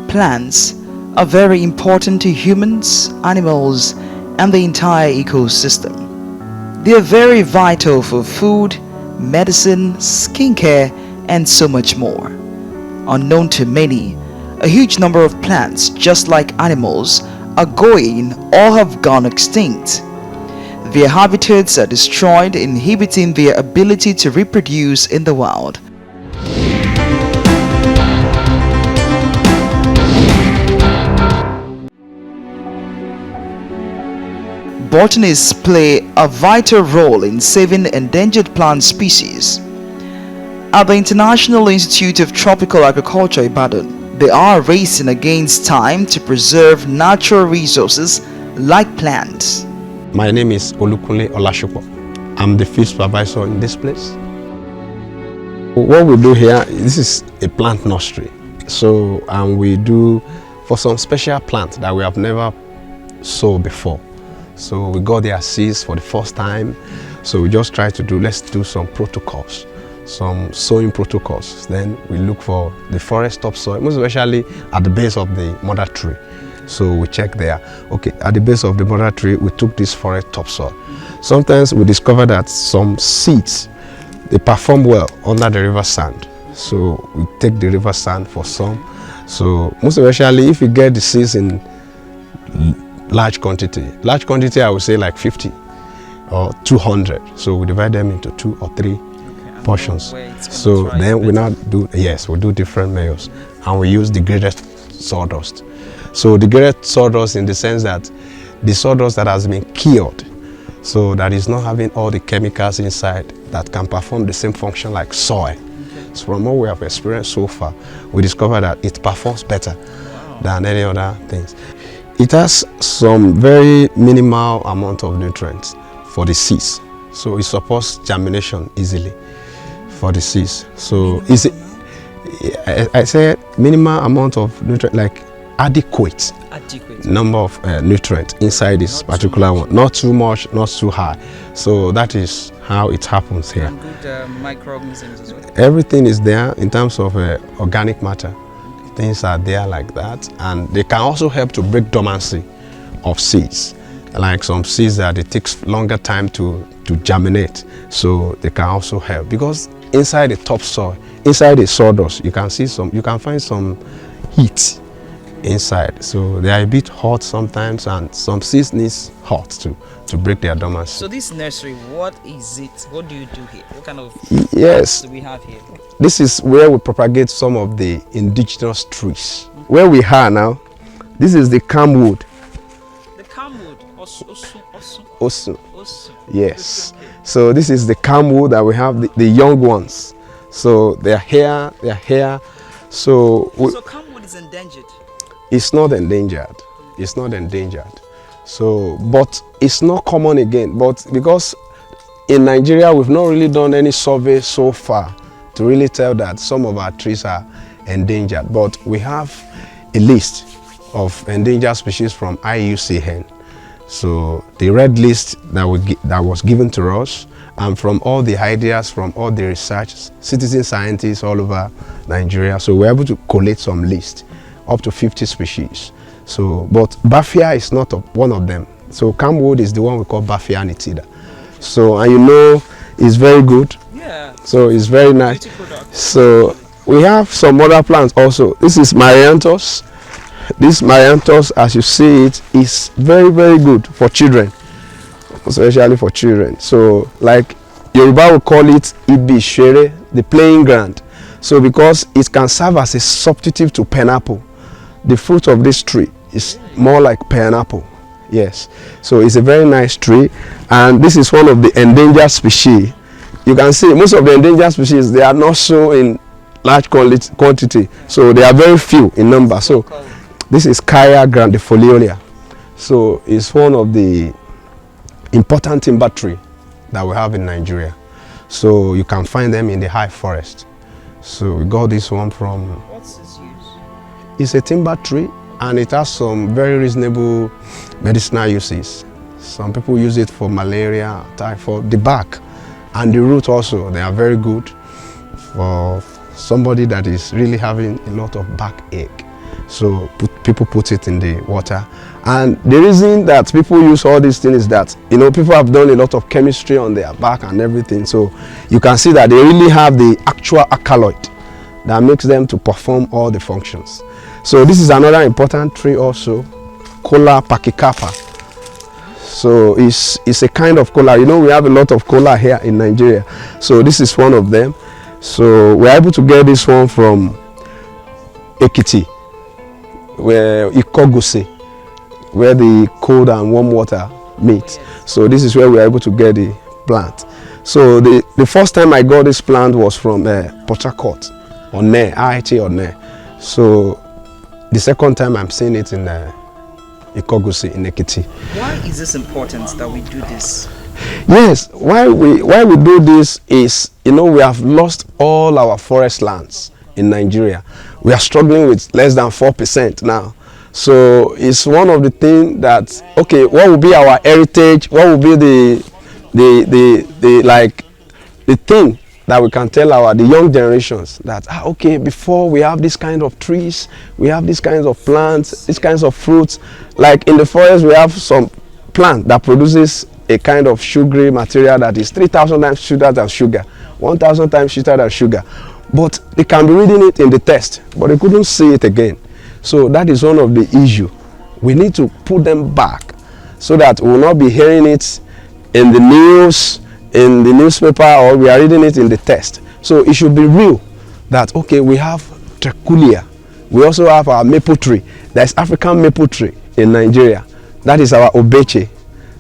Plants are very important to humans, animals, and the entire ecosystem. They are very vital for food, medicine, skincare, and so much more. Unknown to many, a huge number of plants, just like animals, are going or have gone extinct. Their habitats are destroyed, inhibiting their ability to reproduce in the wild. Botanists play a vital role in saving endangered plant species. At the International Institute of Tropical Agriculture, Ibadan, they are racing against time to preserve natural resources like plants. My name is Olukunle Olashopo. I'm the field supervisor in this place. What we do here, this is a plant nursery. So we do for some special plants that we have never sown before. So we got their seeds for the first time. So we just try to let's do some protocols, some sowing protocols. Then we look for the forest topsoil, most especially at the base of the mother tree. So we check there. Okay, at the base of the mother tree, we took this forest topsoil. Sometimes we discover that some seeds, they perform well under the river sand. So we take the river sand for some. So most especially if you get the seeds in large quantity, I would say like 50 or 200. So we divide them into 2 or 3 portions. So then we now do, yes, we do different meals, and we use the greatest sawdust. So the greatest sawdust in the sense that the sawdust that has been cured, so that is not having all the chemicals inside that can perform the same function like soil. So from what we have experienced so far, we discovered that it performs better than any other things. It has some very minimal amount of nutrients for the seeds, so it supports germination easily for the seeds. So I say minimal amount of nutrient, like adequate number of nutrients inside this particular one, not too much, not too high. So that is how it happens here. And good microorganisms as well. Everything is there in terms of organic matter. Things are there like that, and they can also help to break dormancy of seeds, like some seeds that it takes longer time to germinate. So they can also help, because inside the topsoil, inside the sawdust, you can find some heat inside. So they are a bit hot sometimes, and some seeds needs hot to break their dormancy. So this nursery, what is it? What do you do here? What kind of plants do we have here? This is where we propagate some of the indigenous trees. Where we are now, this is the camwood. The camwood? Osun. Yes. So this is the camwood that we have, the young ones. So they're here. So camwood is endangered? It's not endangered. It's not endangered. So, but it's not common again. But because in Nigeria, we've not really done any survey so far to really tell that some of our trees are endangered. But we have a list of endangered species from IUCN. So the red list that was given to us, and from all the ideas, from all the research, citizen scientists all over Nigeria. So we're able to collate some list, up to 50 species. So, but Bafia is not one of them. So camwood is the one we call Bafia nitida. So, and you know, it's very good. Yeah. So it's very nice. So we have some other plants also. This is Marianthus. This Marianthus, as you see it, is very, very good for children, especially for children. So like Yoruba will call it Ibi Shere, the playing ground. So because it can serve as a substitute to pineapple. The fruit of this tree is more like pineapple. Yes. So it's a very nice tree, and this is one of the endangered species. You can see most of the endangered species, they are not so in large quantity. So they are very few in number. So this is Kaya grandifoliolea. So it's one of the important timber tree that we have in Nigeria. So you can find them in the high forest. So we got this one from... What's its use? It's a timber tree, and it has some very reasonable medicinal uses. Some people use it for malaria, typhoid, the bark and the root also. They are very good for somebody that is really having a lot of backache. So people put it in the water. And the reason that people use all these things is that, you know, people have done a lot of chemistry on their back and everything. So you can see that they really have the actual alkaloid that makes them to perform all the functions. So this is another important tree also, Kola pachycarpa. So it's a kind of kola. You know, we have a lot of kola here in Nigeria. So this is one of them. So we're able to get this one from Ekiti, where Ikogose, where the cold and warm water meet. So this is where we are able to get the plant. So the first time I got this plant was from Port Harcourt, Onne, IIT Onne. So the second time I'm seeing it in Ikogose in Ekiti. Why is this important that we do this? Yes, why we do this is, you know, we have lost all our forest lands in Nigeria. We are struggling with less than 4% now. So it's one of the things that, okay, what will be our heritage? What will be the thing that we can tell the young generations that, okay, before we have this kind of trees, we have these kinds of plants, these kinds of fruits. Like in the forest, we have some plant that produces a kind of sugary material that is 3,000 times sweeter than sugar, 1,000 times sweeter than sugar. But they can be reading it in the test, but they couldn't see it again. So that is one of the issue. We need to put them back so that we will not be hearing it in the news, in the newspaper, or we are reading it in the test. So it should be real that, okay, we have Treculia. We also have our maple tree. There's African maple tree in Nigeria. That is our Obeche.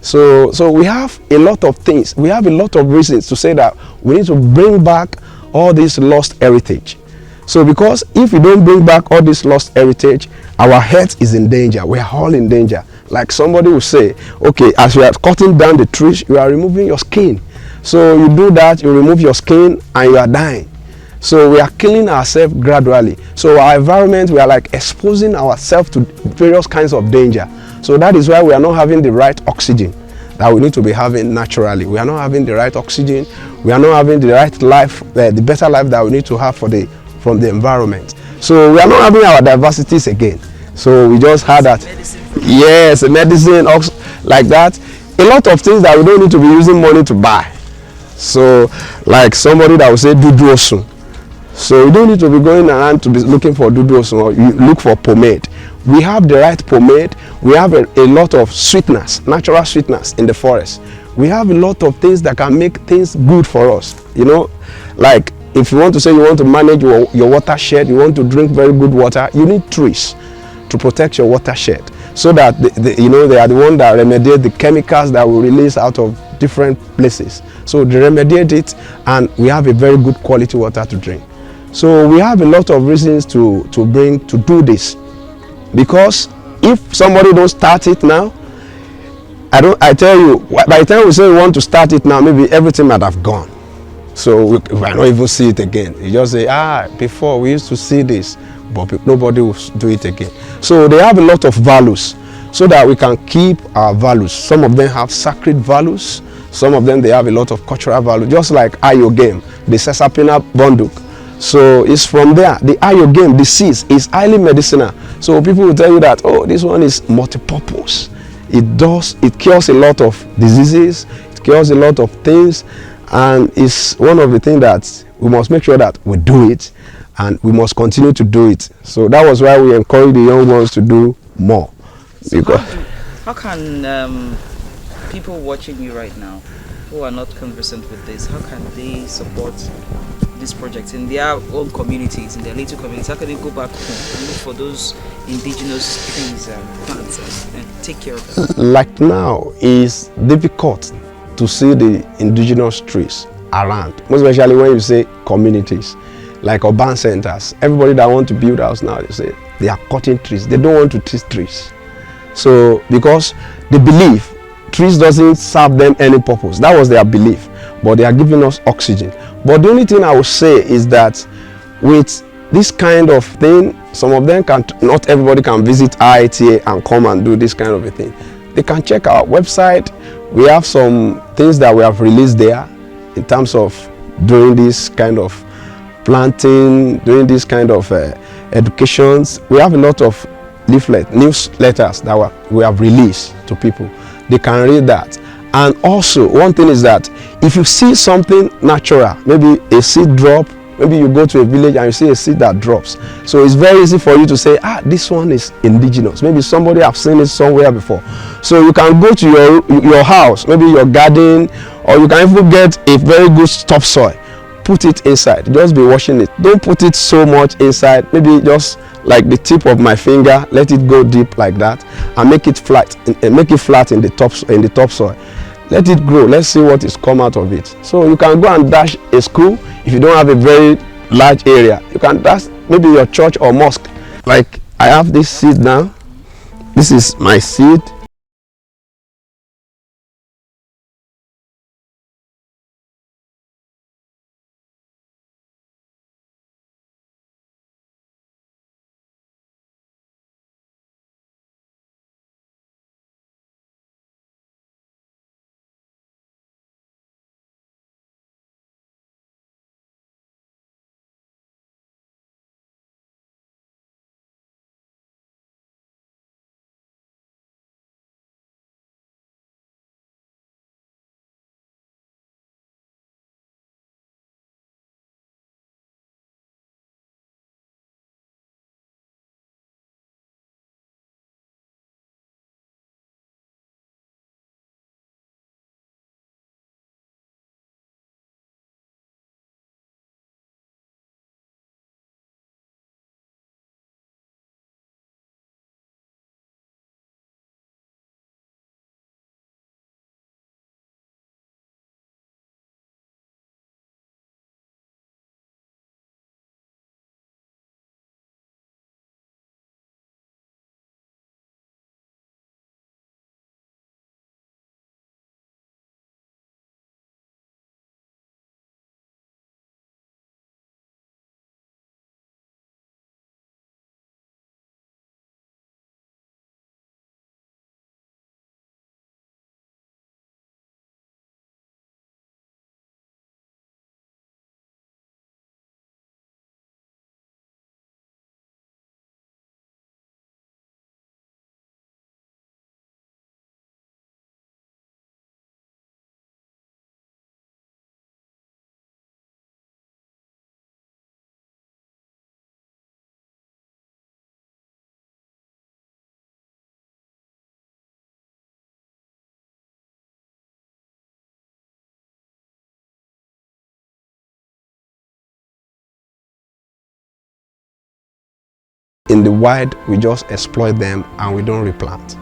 So we have a lot of things. We have a lot of reasons to say that we need to bring back all this lost heritage. So because if we don't bring back all this lost heritage, our health is in danger. We are all in danger. Like somebody will say, okay, as you are cutting down the trees, you are removing your skin. So you do that, you remove your skin and you are dying. So we are killing ourselves gradually. So our environment, we are like exposing ourselves to various kinds of danger. So that is why we are not having the right oxygen that we need to be having naturally. We are not having the right oxygen. We are not having the right life, the better life that we need to have from the environment. So we are not having our diversities again. So we just had that. Yes, medicine, like that. A lot of things that we don't need to be using money to buy. So like somebody that will say dudu osun. So you don't need to be going around to be looking for dudu osun, or you look for pomade. We have the right pomade. We have a lot of sweeteners, natural sweeteners in the forest. We have a lot of things that can make things good for us. You know, like if you want to say you want to manage your watershed, you want to drink very good water, you need trees to protect your watershed, so that you know, they are the ones that remediate the chemicals that we release out of different places. So they remediate it, and we have a very good quality water to drink. So we have a lot of reasons to do this, because if somebody don't start it now, I tell you, by the time we say we want to start it now, maybe everything might have gone. So we might not even see it again. You just say, before we used to see this, but nobody will do it again. So they have a lot of values, so that we can keep our values. Some of them have sacred values. Some of them, they have a lot of cultural value, just like Ayo game, the Sesapina Bonduk. So it's from there. The Ayo game, the seeds, is highly medicinal. So people will tell you that, oh, this one is multi-purpose. It cures a lot of diseases, it cures a lot of things, and it's one of the things that we must make sure that we do it, and we must continue to do it. So that was why we encourage the young ones to do more. So how can people watching you right now who are not conversant with this, how can they support this project in their own communities, in their little communities? How can they go back home and look for those indigenous trees and plants and take care of them? Like now, it's difficult to see the indigenous trees around, most especially when you say communities, like urban centers. Everybody that want to build house now, they say they are cutting trees. They don't want to treat trees. So because they believe trees doesn't serve them any purpose. That was their belief. But they are giving us oxygen. But the only thing I would say is that with this kind of thing, some of them not everybody can visit IITA and come and do this kind of a thing. They can check our website. We have some things that we have released there in terms of doing this kind of planting, doing this kind of educations. We have a lot of newsletters that we have released to people. They can read that. And also, one thing is that if you see something natural, maybe a seed drop, maybe you go to a village and you see a seed that drops. So it's very easy for you to say, this one is indigenous. Maybe somebody have seen it somewhere before. So you can go to your house, maybe your garden, or you can even get a very good topsoil. Put it inside. Just be washing it. Don't put it so much inside. Maybe just like the tip of my finger. Let it go deep like that, and make it flat. And make it flat in the topsoil. Let it grow. Let's see what is come out of it. So you can go and dash a school if you don't have a very large area. You can dash maybe your church or mosque. Like I have this seed now. This is my seed. In the wild, we just exploit them and we don't replant.